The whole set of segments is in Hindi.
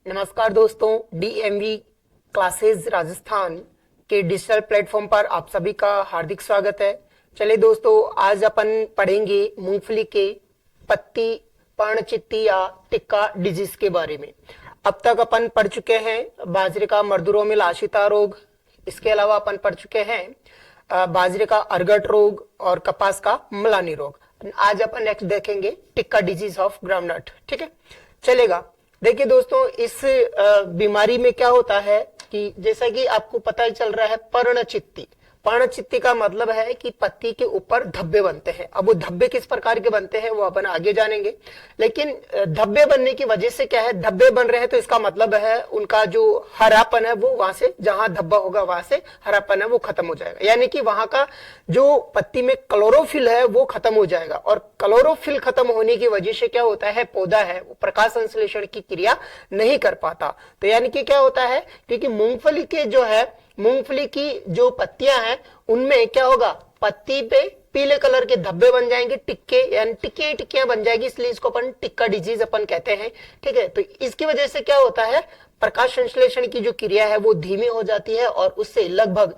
नमस्कार दोस्तों, डीएमवी क्लासेस राजस्थान के डिजिटल प्लेटफॉर्म पर आप सभी का हार्दिक स्वागत है। चलिए दोस्तों, आज अपन पढ़ेंगे मूंगफली के पत्ती पर्णचित्ती या टिक्का डिजीज के बारे में। अब तक अपन पढ़ चुके हैं बाजरे का मर्दुरोमिल आशिता रोग, इसके अलावा अपन पढ़ चुके हैं बाजरे का अर्गट रोग और कपास का मलानी रोग। आज अपन नेक्स्ट देखेंगे टिक्का डिजीज ऑफ ग्राउंडनट। ठीक है, चलेगा। देखिए दोस्तों, इस बीमारी में क्या होता है कि जैसा कि आपको पता ही चल रहा है, पर्णचित्ती। पर्णचित्ती का मतलब है कि पत्ती के ऊपर धब्बे बनते हैं। अब वो धब्बे किस प्रकार के बनते हैं वो अपन आगे जानेंगे, लेकिन धब्बे बनने की वजह से क्या है, धब्बे बन रहे हैं तो इसका मतलब है उनका जो हरापन है वो वहां से, जहां धब्बा होगा वहां से हरापन है वो खत्म हो जाएगा, यानी कि वहां का जो पत्ती में क्लोरोफिल है वो खत्म हो जाएगा। और क्लोरोफिल खत्म होने की वजह से क्या होता है, पौधा है वो प्रकाश संश्लेषण की क्रिया नहीं कर पाता। तो यानी कि क्या होता है, क्योंकि मूंगफली के जो है, मूंगफली की जो पत्तियां हैं उनमें क्या होगा, पत्ती पे पीले कलर के धब्बे बन जाएंगे, टिक्के यानी टिक्कियां बन जाएगी, इसलिए इसको अपन टिक्का डिजीज अपन कहते हैं। ठीक है, तो इसकी वजह से क्या होता है, प्रकाश संश्लेषण की जो क्रिया है वो धीमी हो जाती है और उससे लगभग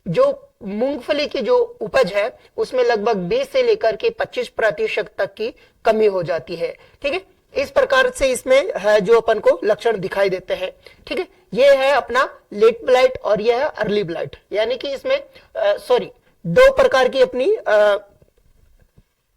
जो मूंगफली की जो उपज है उसमें लगभग 20 से लेकर के 25% तक की कमी हो जाती है। ठीक है, इस प्रकार से इसमें है जो अपन को लक्षण दिखाई देते हैं। ठीक है, ये है अपना लेट ब्लाइट और यह है अर्ली ब्लाइट, यानी कि इसमें दो प्रकार की अपनी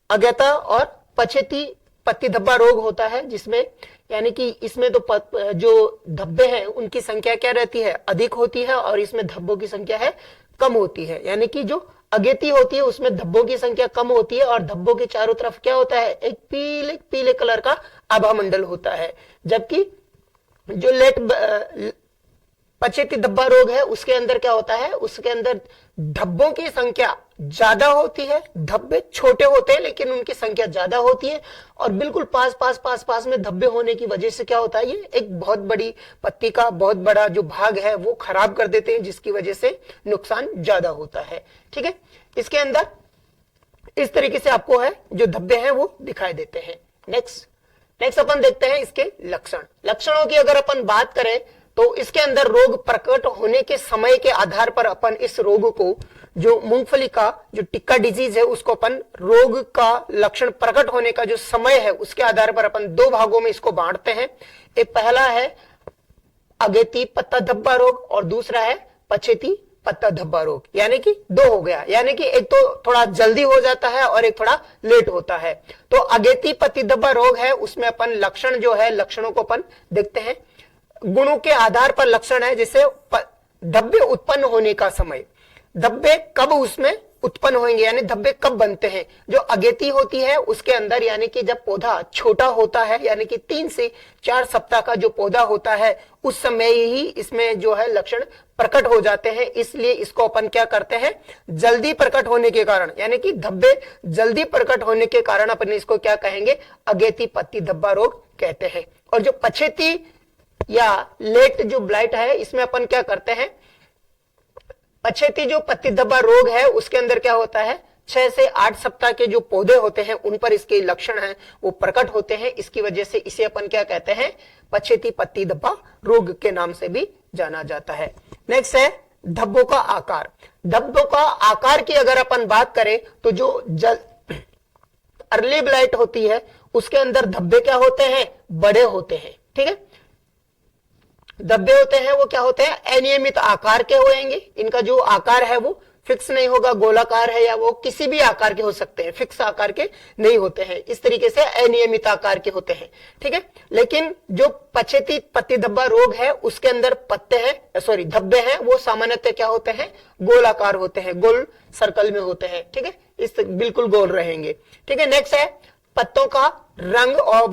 अज्ञाता और पछेती पत्ती धब्बा रोग होता है, जिसमें यानी कि इसमें तो जो धब्बे हैं उनकी संख्या क्या रहती है, अधिक होती है, और इसमें धब्बों की संख्या है कम होती है। यानी कि जो अगेती होती है उसमें धब्बों की संख्या कम होती है और धब्बों के चारों तरफ क्या होता है, एक पीले पीले कलर का आभा मंडल होता है। जबकि जो पछेती धब्बा रोग है उसके अंदर क्या होता है, उसके अंदर धब्बों की संख्या ज्यादा होती है, धब्बे छोटे होते हैं लेकिन उनकी संख्या ज्यादा होती है, और बिल्कुल पास में धब्बे होने की वजह से क्या होता है, ये एक बहुत बड़ी पत्ती का बहुत बड़ा जो भाग है वो खराब कर देते हैं, जिसकी वजह से नुकसान ज्यादा होता है। ठीक है, इसके अंदर इस तरीके से आपको है जो धब्बे हैं वो दिखाई देते हैं। नेक्स्ट अपन देखते हैं इसके लक्षणों की अगर अपन बात करें तो इसके अंदर रोग प्रकट होने के समय के आधार पर अपन इस रोग को, जो मूंगफली का जो टिक्का डिजीज है, उसको अपन रोग का लक्षण प्रकट होने का जो समय है उसके आधार पर अपन दो भागों में इसको बांटते हैं। एक पहला है अगेती पत्ता धब्बा रोग और दूसरा है पछेती पत्ता धब्बा रोग, यानी कि दो हो गया, यानी कि एक तो थोड़ा जल्दी हो जाता है और एक थोड़ा लेट होता है। तो अगेती पत्ती धब्बा रोग है, उसमें अपन लक्षण जो है, लक्षणों को अपन देखते हैं। गुणों के आधार पर लक्षण है, जैसे धब्बे उत्पन्न होने का समय, धब्बे कब उसमें उत्पन्न होंगे, यानी धब्बे कब बनते हैं। जो अगेती होती है उसके अंदर, यानी कि जब पौधा छोटा होता है, यानी कि 3 से 4 सप्ताह का जो पौधा होता है उस समय ही इसमें जो है लक्षण प्रकट हो जाते हैं। इसलिए इसको अपन क्या करते हैं, जल्दी प्रकट होने के कारण, यानी कि धब्बे जल्दी प्रकट होने के कारण अपन इसको क्या कहेंगे, अगेती पत्ती धब्बा रोग कहते हैं। और जो पछेती या लेट जो ब्लाइट है, इसमें अपन क्या करते हैं, पछेती जो पत्ती धब्बा रोग है उसके अंदर क्या होता है, 6 से 8 सप्ताह के जो पौधे होते हैं उन पर इसके लक्षण हैं वो प्रकट होते हैं। इसकी वजह से इसे अपन क्या कहते हैं, पछेती पत्ती धब्बा रोग के नाम से भी जाना जाता है। नेक्स्ट है धब्बों का आकार। धब्बों का आकार की अगर अपन बात करें तो जो अर्ली ब्लाइट होती है उसके अंदर धब्बे क्या होते हैं, बड़े होते हैं। ठीक है, धब्बे होते हैं वो क्या होते हैं, अनियमित आकार के होंगे, इनका जो आकार है वो फिक्स नहीं होगा, गोलाकार है या वो किसी भी आकार के हो सकते हैं, फिक्स आकार के नहीं होते हैं, इस तरीके से अनियमित आकार के होते हैं। ठीक है, लेकिन जो पछेती पत्ती धब्बा रोग है उसके अंदर धब्बे हैं वो सामान्यतः क्या होते हैं, गोलाकार होते हैं, गोल सर्कल में होते हैं। ठीक है, इस बिल्कुल गोल रहेंगे। ठीक है, नेक्स्ट है पत्तों का रंग और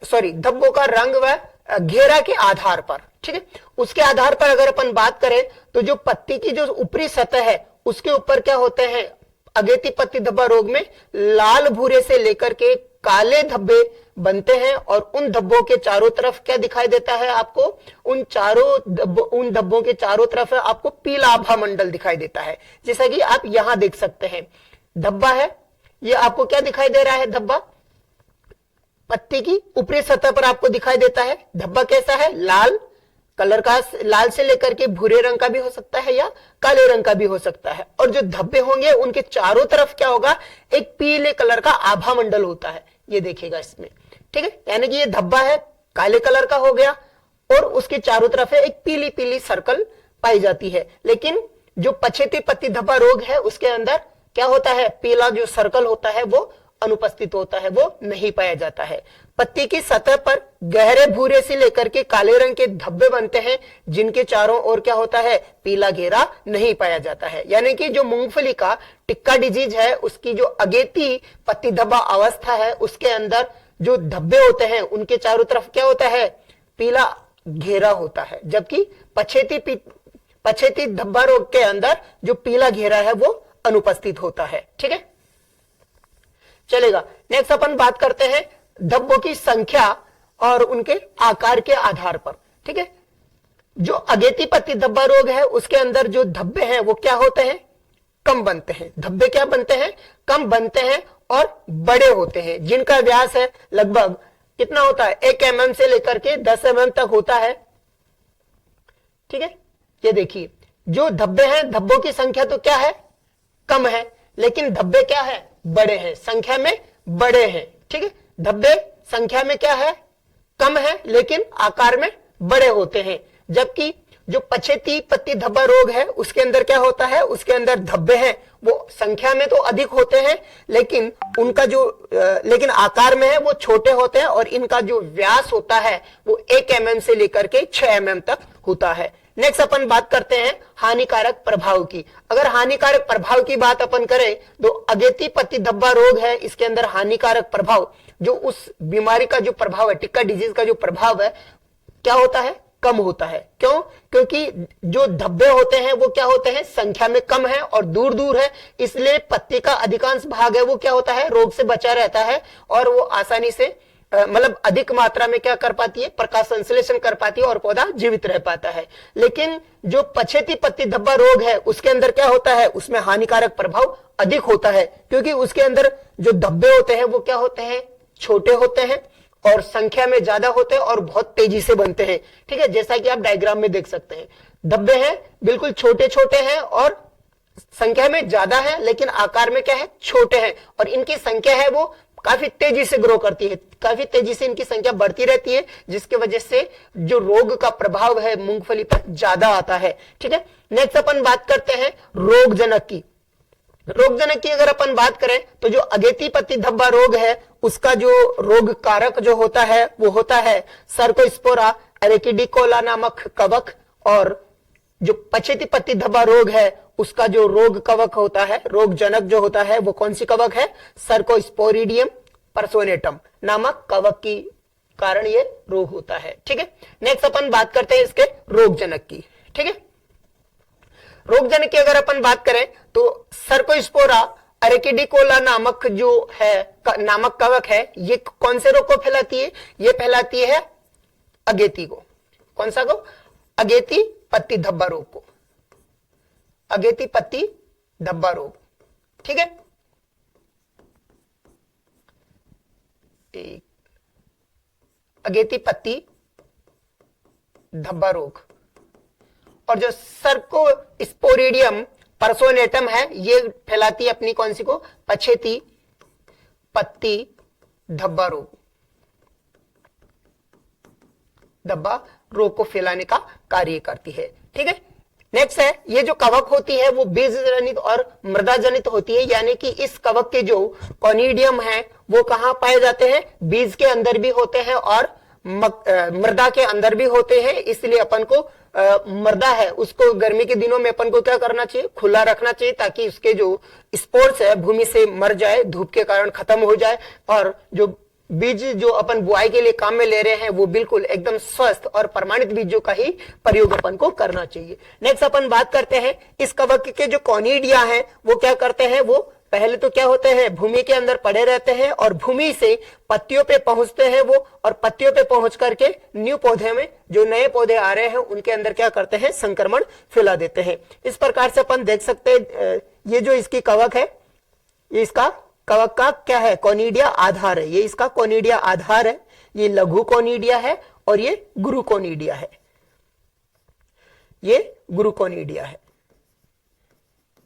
धब्बों का रंग व घेरा के आधार पर। ठीक है, उसके आधार पर अगर अपन बात करें तो जो पत्ती की जो ऊपरी सतह है उसके ऊपर क्या होते हैं, अगेती पत्ती धब्बा रोग में लाल भूरे से लेकर के काले धब्बे बनते हैं, और उन धब्बों के चारों तरफ क्या दिखाई देता है आपको, उन धब्बों के चारों तरफ आपको पीला आभा मंडल दिखाई देता है। जैसा कि आप यहां देख सकते हैं, धब्बा है, ये आपको क्या दिखाई दे रहा है, धब्बा पत्ती की ऊपरी सतह पर आपको दिखाई देता है। धब्बा कैसा है? लाल कलर का, लाल से लेकर के भूरे रंग का भी हो सकता है या काले रंग का भी हो सकता है। और जो धब्बे होंगे उनके चारों तरफ क्या होगा? एक पीले कलर का आभा मंडल होता है, ये देखिएगा इसमें, ठीक है। यानी कि ये धब्बा है, काले कलर का हो गया और उसके चारों तरफ है एक पीली पीली सर्कल पाई जाती है। लेकिन जो पछेती पत्ती धब्बा रोग है उसके अंदर क्या होता है? पीला जो सर्कल होता है वो अनुपस्थित होता है, वो नहीं पाया जाता है। पत्ती की सतह पर गहरे भूरे से लेकर के काले रंग के धब्बे बनते हैं जिनके चारों ओर क्या होता है? पीला घेरा नहीं पाया जाता है। यानी कि जो मूंगफली का टिक्का डिजीज है उसकी जो अगेती पत्ती धब्बा अवस्था है उसके अंदर जो धब्बे होते हैं उनके चारों तरफ क्या होता है? पीला घेरा होता है। जबकि पछेती धब्बा रोग के अंदर जो पीला घेरा है वो अनुपस्थित होता है, ठीक है, चलेगा। नेक्स्ट अपन बात करते हैं धब्बों की संख्या और उनके आकार के आधार पर, ठीक है। जो अगेती पत्ती धब्बा रोग है उसके अंदर जो धब्बे हैं वो क्या होते हैं? कम बनते हैं। धब्बे क्या बनते हैं? कम बनते हैं और बड़े होते हैं, जिनका व्यास है लगभग कितना होता है? 1 mm से लेकर के 10 mm तक होता है, ठीक है। ये देखिए जो धब्बे हैं, धब्बों की संख्या तो क्या है? कम है, लेकिन धब्बे क्या है? बड़े हैं, संख्या में बड़े हैं, ठीक है। धब्बे संख्या में क्या है? कम है, लेकिन आकार में बड़े होते हैं। जबकि जो पछेती पत्ती धब्बा रोग है उसके अंदर क्या होता है? उसके अंदर धब्बे हैं वो संख्या में तो अधिक होते हैं, लेकिन उनका जो लेकिन आकार में है वो छोटे होते हैं और इनका जो व्यास होता है वो 1 mm से लेकर के 6 mm तक होता है। नेक्स्ट अपन बात करते हैं हानिकारक प्रभाव की। अगर हानिकारक प्रभाव की बात अपन करें तो अगेती पत्ती धब्बा रोग है, इसके अंदर हानिकारक प्रभाव जो उस बीमारी का जो प्रभाव है, टिक्का डिजीज का जो प्रभाव है, क्या होता है? कम होता है। क्यों? क्योंकि जो धब्बे होते हैं वो क्या होते हैं? संख्या में कम है और दूर दूर है, इसलिए पत्ती का अधिकांश भाग है वो क्या होता है? रोग से बचा रहता है और वो आसानी से मतलब अधिक मात्रा में क्या कर पाती है? प्रकाश संश्लेषण कर पाती है और पौधा जीवित रह पाता है। लेकिन जो पछेती पत्ती धब्बा रोग है उसके अंदर क्या होता है? उसमें हानिकारक प्रभाव अधिक होता है, क्योंकि उसके अंदर जो धब्बे होते हैं वो क्या होते हैं? छोटे होते हैं और संख्या में ज्यादा होते हैं और बहुत तेजी से बनते हैं, ठीक है। जैसा कि आप डायग्राम में देख सकते हैं, धब्बे हैं बिल्कुल छोटे छोटे हैं और संख्या में ज्यादा है, लेकिन आकार में क्या है? छोटे हैं और इनकी संख्या है वो काफी तेजी से ग्रो करती है, काफी तेजी से इनकी संख्या बढ़ती रहती है, जिसकी वजह से जो रोग का प्रभाव है मूंगफली पर ज्यादा आता है, ठीक है। नेक्स्ट अपन बात करते हैं रोगजनक की। रोगजनक की अगर अपन बात करें तो जो अगेती पत्ती धब्बा रोग है उसका जो रोग कारक जो होता है वो होता है सर्कोस्पोरा एरेकिडिकोला नामक कवक, और जो पछेती पत्ती धब्बा रोग है उसका जो रोग कवक होता है, रोगजनक जो होता है वो कौन सी कवक है? सर्कोस्पोरिडियम पर्सोनेटम नामक कवक की कारण ये रोग होता है, ठीक है। नेक्स्ट अपन बात करते हैं इसके रोगजनक की, ठीक है। रोगजनक की अगर अपन बात करें तो सर्कोस्पोरा एरेकिडिकोला नामक जो है नामक कवक है, ये कौन से रोग को फैलाती है? ये फैलाती है अगेती को। कौन सा को? अगेती पत्ती धब्बा रोग को, अगेती पत्ती धब्बा रोग, ठीक है। अगेती पत्ती धब्बा रोग और जो सर्कोस्पोरिडियम पर्सोनेटम है ये फैलाती है अपनी कौन सी को? पछेती पत्ती धब्बा रोग को फैलाने का कार्य करती है, ठीक है। नेक्स्ट है, ये जो कवक होती है वो बीज जनित और मृदा जनित होती है, यानी कि इस कवक के जो कॉनिडियम है वो कहां पाए जाते हैं? बीज के अंदर भी होते हैं और मृदा के अंदर भी होते हैं। इसलिए अपन को मृदा है उसको गर्मी के दिनों में अपन को क्या करना चाहिए? खुला रखना चाहिए, ताकि उसके जो स्पोर्स है भूमि से मर जाए, धूप के कारण खत्म हो जाए, और जो बीज जो अपन बुआई के लिए काम में ले रहे हैं वो बिल्कुल एकदम स्वस्थ और प्रमाणित बीजों का ही प्रयोग अपन को करना चाहिए। नेक्स्ट अपन बात करते हैं इस कवक के जो कॉनिडिया हैं वो क्या करते हैं? वो पहले तो क्या होते हैं? भूमि के अंदर पड़े रहते हैं और भूमि से पत्तियों पे पहुंचते हैं वो, और पत्तियों पे पहुंच करके न्यू पौधे में जो नए पौधे आ रहे हैं उनके अंदर क्या करते हैं? संक्रमण फैला देते हैं। इस प्रकार से अपन देख सकते हैं ये जो इसकी कवक है ये इसका कवक का क्या है, कोनिडिया आधार है, ये इसका कोनिडिया आधार है, ये लघु कोनिडिया है और ये गुरु कोनिडिया है, ये गुरु कोनिडिया है।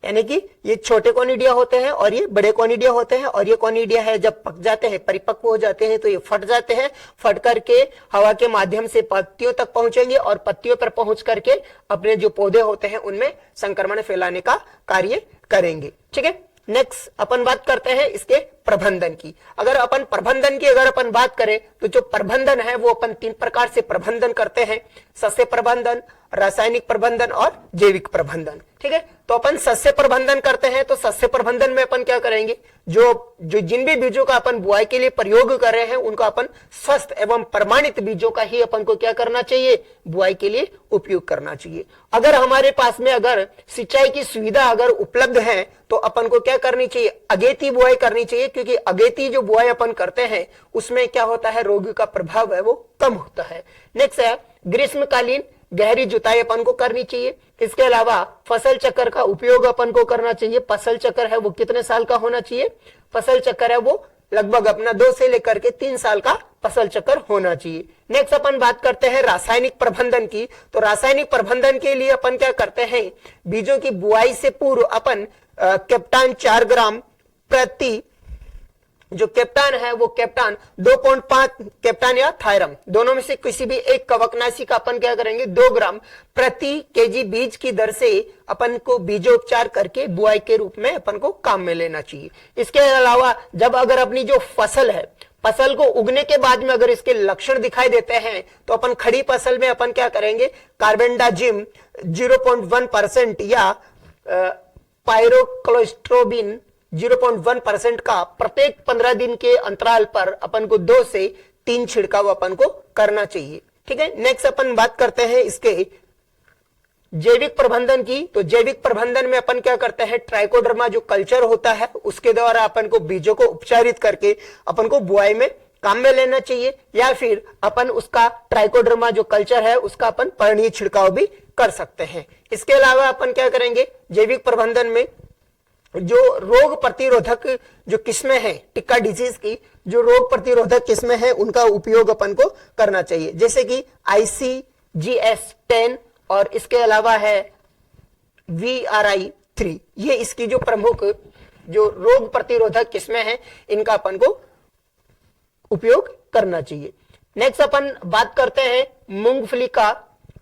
यानी कि ये छोटे कोनिडिया होते हैं और ये बड़े कोनिडिया होते हैं, और ये कोनिडिया है जब पक जाते हैं, परिपक्व हो जाते हैं, तो ये फट जाते हैं, फट करके हवा के माध्यम से पत्तियों तक पहुंचेंगे और पत्तियों पर पहुंच करके अपने जो पौधे होते हैं उनमें संक्रमण फैलाने का कार्य करेंगे। ठीक है, नेक्स्ट अपन बात करते हैं इसके प्रबंधन की। अगर अपन प्रबंधन की बात करें तो जो प्रबंधन है वो अपन 3 प्रकार से प्रबंधन करते हैं, सस्य प्रबंधन, रासायनिक प्रबंधन और जैविक प्रबंधन। ठीक है, तो अपन सस्य प्रबंधन करते हैं, तो सस्य प्रबंधन में अपन क्या करेंगे, जो जिन भी बीजों का अपन बुआई के लिए प्रयोग कर रहे हैं उनका अपन स्वस्थ एवं प्रमाणित बीजों का ही अपन को क्या करना चाहिए, बुआई के लिए उपयोग करना चाहिए। अगर हमारे पास में अगर सिंचाई की सुविधा अगर उपलब्ध है तो अपन को क्या करनी चाहिए, अगेती बुआई करनी चाहिए, क्योंकि अगेती जो बुआई अपन करते हैं उसमें क्या होता है, रोग का प्रभाव है वो कम होता है। नेक्स्ट है ग्रीष्मकालीन गहरी जुताई अपन को करनी चाहिए। इसके अलावा फसल चक्र का उपयोग अपन को करना चाहिए। फसल चक्र है वो कितने साल का होना चाहिए, फसल चक्र है वो लगभग अपना 2 से लेकर के 3 साल का फसल चक्र होना चाहिए। नेक्स्ट अपन बात करते हैं रासायनिक प्रबंधन की। तो रासायनिक प्रबंधन के लिए अपन क्या करते हैं, बीजों की बुआई से पूर्व अपन कैप्टान 4 ग्राम प्रति, जो कैप्टान है वो कैप्टान 2.5 कैप्टान या थायरम दोनों में से किसी भी एक कवकनाशी का अपन क्या करेंगे 2 ग्राम प्रति केजी बीज की दर से अपन को बीजोपचार करके बुआई के रूप में अपन को काम में लेना चाहिए। इसके अलावा जब अगर अपनी जो फसल है, फसल को उगने के बाद में अगर इसके लक्षण दिखाई देते हैं तो अपन खड़ी फसल में अपन क्या करेंगे, कार्बेंडाजिम 0.1% या पायरोक्लोस्ट्रोबिन 0.1% का प्रत्येक 15 दिन के अंतराल पर अपन को 2 से 3 छिड़काव अपन को करना चाहिए। ठीक है, नेक्स्ट अपन बात करते हैं इसके जैविक प्रबंधन की। तो जैविक प्रबंधन में अपन क्या करते हैं, ट्राइकोडर्मा जो कल्चर होता है उसके द्वारा अपन को बीजों को उपचारित करके अपन को बुआई में काम में लेना चाहिए, या फिर अपन उसका ट्राइकोडर्मा जो कल्चर है उसका अपन पर्णीय छिड़काव भी कर सकते हैं। इसके अलावा अपन क्या करेंगे, जैविक प्रबंधन में जो रोग प्रतिरोधक जो किस्में हैं, टिक्का डिजीज की जो रोग प्रतिरोधक किस्में हैं उनका उपयोग अपन को करना चाहिए, जैसे कि ICGS10 और इसके अलावा है VRI3। ये इसकी जो प्रमुख जो रोग प्रतिरोधक किस्में हैं इनका अपन को उपयोग करना चाहिए। नेक्स्ट अपन बात करते हैं मूंगफली का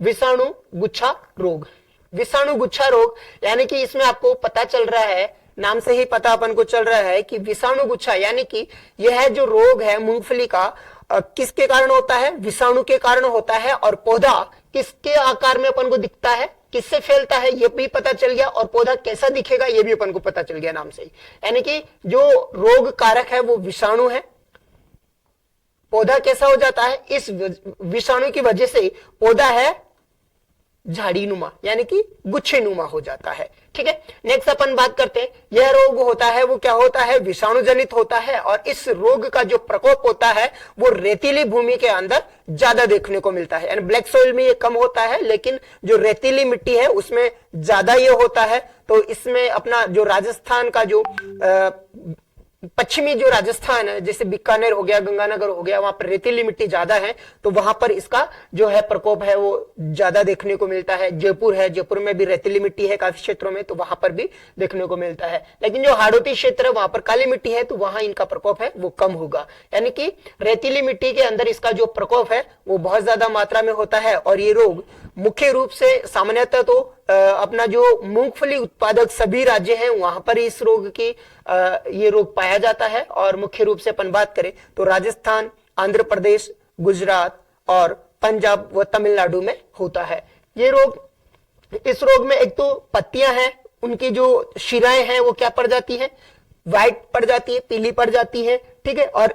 विषाणु गुच्छा रोग। विषाणु गुच्छा रोग यानी कि इसमें आपको पता चल रहा है, नाम से ही पता अपन को चल रहा है कि विषाणु गुच्छा यानी कि यह जो रोग है मूंगफली का किसके कारण होता है, विषाणु के कारण होता है, और पौधा किसके आकार में अपन को दिखता है, किससे फैलता है ये भी पता चल गया, और पौधा कैसा दिखेगा ये भी अपन को पता चल गया नाम से ही। यानी कि जो रोग कारक है वो विषाणु है। पौधा कैसा हो जाता है, इस विषाणु की वजह से पौधा है झाड़ी नुमा यानी कि गुच्छे नुमा हो जाता है। ठीक है, नेक्स्ट अपन बात करते हैं, यह रोग होता है वो क्या होता है, विषाणु जनित होता है, और इस रोग का जो प्रकोप होता है वो रेतीली भूमि के अंदर ज्यादा देखने को मिलता है। यानी ब्लैक सॉइल में ये कम होता है, लेकिन जो रेतीली मिट्टी है उसमें ज्यादा ये होता है। तो इसमें अपना जो राजस्थान का जो पश्चिमी जो राजस्थान है, जैसे बीकानेर हो गया, गंगानगर हो गया, वहां पर रेतीली मिट्टी ज्यादा है, तो वहां पर इसका जो है प्रकोप है वो ज्यादा देखने को मिलता है। जयपुर है, जयपुर में भी रेतीली मिट्टी है काफी क्षेत्रों में, तो वहां पर भी देखने को मिलता है। लेकिन जो हाड़ौती क्षेत्र है वहां पर काली मिट्टी है, तो वहां इनका प्रकोप है वो कम होगा। यानी कि रेतीली मिट्टी के अंदर इसका जो प्रकोप है वो बहुत ज्यादा मात्रा में होता है। और ये रोग मुख्य रूप से सामान्यतः तो अपना जो मूंगफली उत्पादक सभी राज्य हैं वहां पर इस रोग की ये रोग पाया जाता है। और मुख्य रूप से अपन बात करें तो राजस्थान, आंध्र प्रदेश, गुजरात और पंजाब व तमिलनाडु में होता है ये रोग। इस रोग में एक तो पत्तियां हैं, उनकी जो शिराएं हैं वो क्या पड़ जाती है, व्हाइट पड़ जाती है, पीली पड़ जाती है। ठीक है, और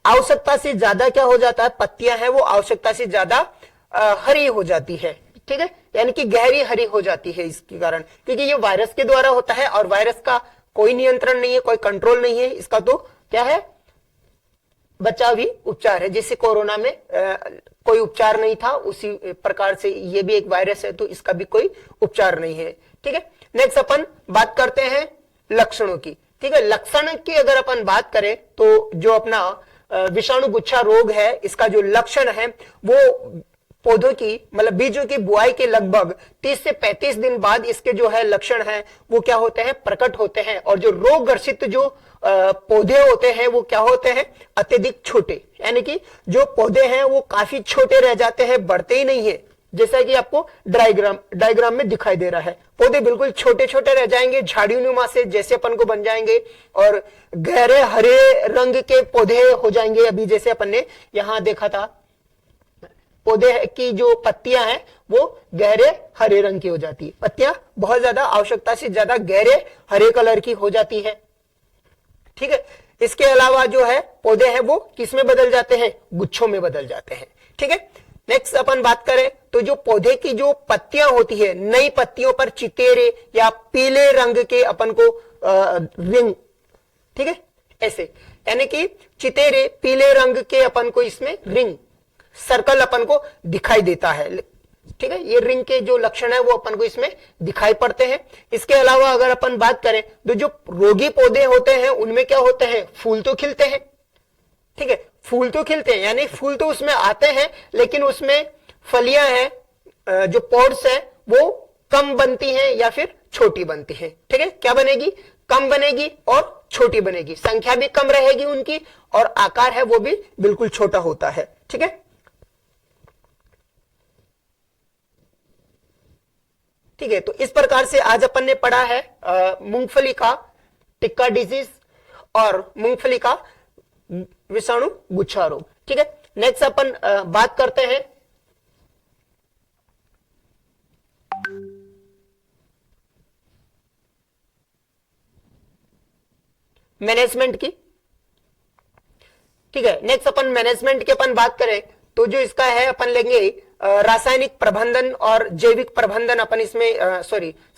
आवश्यकता से ज्यादा क्या हो जाता है, पत्तियां हैं वो आवश्यकता से ज्यादा हरी हो जाती है। ठीक है, यानी कि गहरी हरी हो जाती है इसके कारण, क्योंकि ये वायरस के द्वारा होता है और वायरस का कोई नियंत्रण नहीं है, कोई कंट्रोल नहीं है। इसका तो क्या है, बचावी उपचार है। जैसे कोरोना में कोई उपचार नहीं था, उसी प्रकार से ये भी एक वायरस है, तो इसका भी कोई उपचार नहीं है। ठीक है, नेक्स्ट अपन बात करते हैं लक्षणों की। ठीक है। लक्षण की अगर अपन बात करें तो जो अपना विषाणु गुच्छा रोग है, इसका जो लक्षण है वो पौधों की मतलब बीजों की बुआई के लगभग 30 से 35 दिन बाद इसके जो है लक्षण है वो क्या होते हैं, प्रकट होते हैं। और जो रोग ग्रसित जो पौधे होते हैं वो क्या होते हैं, अत्यधिक छोटे, यानी कि जो पौधे हैं वो काफी छोटे रह जाते हैं, बढ़ते ही नहीं है। जैसा कि आपको डायग्राम में दिखाई दे रहा है, पौधे बिल्कुल छोटे छोटे रह जाएंगे, झाड़ीनुमा से जैसे अपन को बन जाएंगे और गहरे हरे रंग के पौधे हो जाएंगे। अभी जैसे अपन ने यहां देखा था, पौधे की जो पत्तियां हैं वो गहरे हरे रंग की हो जाती है, पत्तियां बहुत ज्यादा आवश्यकता से ज्यादा गहरे हरे कलर की हो जाती है। ठीक है। इसके अलावा जो है पौधे हैं वो किस में बदल जाते हैं, गुच्छों में बदल जाते हैं। ठीक है। नेक्स्ट अपन बात करें तो जो पौधे की जो पत्तियां होती है, नई पत्तियों पर चितेरे या पीले रंग के अपन को रिंग, ठीक है, ऐसे, यानी कि चितेरे पीले रंग के अपन को इसमें रिंग सर्कल अपन को दिखाई देता है। ठीक है। ये रिंग के जो लक्षण है वो अपन को इसमें दिखाई पड़ते हैं। इसके अलावा अगर अपन बात करें तो जो रोगी पौधे होते हैं उनमें क्या होते हैं, फूल तो खिलते हैं। ठीक है, फूल तो खिलते हैं, यानी फूल तो उसमें आते हैं, लेकिन उसमें फलियां हैं, जो पॉड्स है वो कम बनती हैं या फिर छोटी बनती हैं। ठीक है, क्या बनेगी, कम बनेगी और छोटी बनेगी, संख्या भी कम रहेगी उनकी और आकार है वो भी बिल्कुल छोटा होता है। ठीक है। ठीक है, तो इस प्रकार से आज अपन ने पढ़ा है मूंगफली का टिक्का डिजीज और मूंगफली का विषाणु गुच्छा रोग। ठीक है। नेक्स्ट अपन बात करते हैं मैनेजमेंट की। ठीक है, नेक्स्ट अपन मैनेजमेंट की अपन बात करें तो जो इसका है अपन लेंगे रासायनिक प्रबंधन और जैविक प्रबंधन। अपन इसमें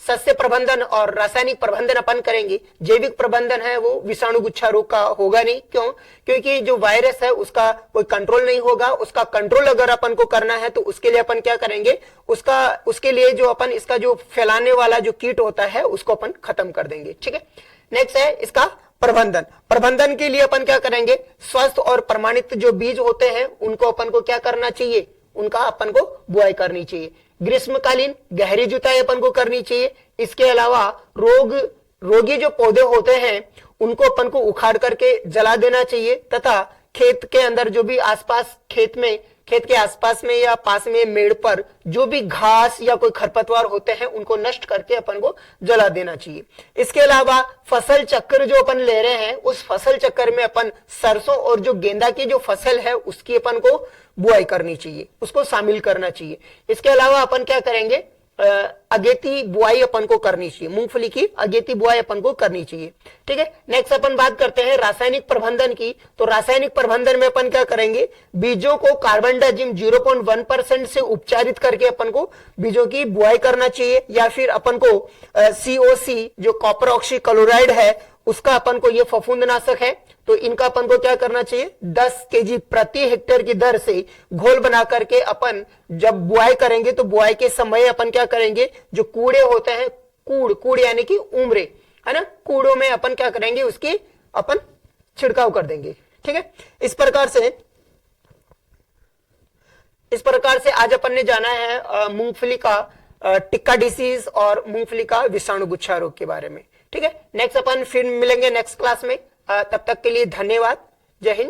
सस्य प्रबंधन और रासायनिक प्रबंधन अपन करेंगे। जैविक प्रबंधन है वो विषाणु गुच्छा रोग का होगा नहीं, क्यों, क्योंकि जो वायरस है उसका कोई कंट्रोल नहीं होगा। उसका कंट्रोल अगर अपन को करना है तो उसके लिए अपन क्या करेंगे, उसके लिए जो अपन इसका जो फैलाने वाला जो कीट होता है उसको अपन खत्म कर देंगे। ठीक है। नेक्स्ट है इसका प्रबंधन। प्रबंधन के लिए अपन क्या करेंगे, स्वस्थ और प्रमाणित जो बीज होते हैं उनको अपन को क्या करना चाहिए, उनका अपन को बुआई करनी चाहिए। ग्रीष्मकालीन गहरी जुताई अपन को करनी चाहिए। इसके अलावा रोगी जो पौधे होते हैं उनको अपन को उखाड़ करके जला देना चाहिए तथा खेत के अंदर जो भी आसपास खेत के आसपास में या पास में मेड़ पर जो भी घास या कोई खरपतवार होते हैं उनको नष्ट करके अपन को जला देना चाहिए। इसके अलावा फसल चक्र जो अपन ले रहे हैं उस फसल चक्र में अपन सरसों और जो गेंदा की जो फसल है उसकी अपन को बुआई करनी चाहिए, उसको शामिल करना चाहिए। इसके अलावा अपन क्या करेंगे, अगेती बुआई अपन को करनी चाहिए, मूंगफली की अगेती बुआई अपन को करनी चाहिए। ठीक है। नेक्स्ट अपन बात करते हैं रासायनिक प्रबंधन की। तो रासायनिक प्रबंधन में अपन क्या करेंगे, बीजों को कार्बनडाजिम 0.1% से उपचारित करके अपन को बीजों की बुआई करना चाहिए, या फिर अपन को COC जो कॉपर ऑक्सी क्लोराइड है उसका अपन को ये फफूंदनाशक है तो इनका अपन को क्या करना चाहिए, 10 kg प्रति हेक्टेयर की दर से घोल बना करके अपन जब बुआई करेंगे तो बुआई के समय अपन क्या करेंगे, जो कूड़े होते हैं, कूड़ यानी कि उम्रे है ना, कूड़ों में अपन क्या करेंगे, उसकी अपन छिड़काव कर देंगे। ठीक है। इस प्रकार से आज अपन ने जाना है मूंगफली का टिक्का डिसीज और मूंगफली का विषाणु गुच्छा रोग के बारे में। ठीक है। नेक्स्ट अपन फिर मिलेंगे नेक्स्ट क्लास में। तब तक के लिए धन्यवाद। जय हिंद।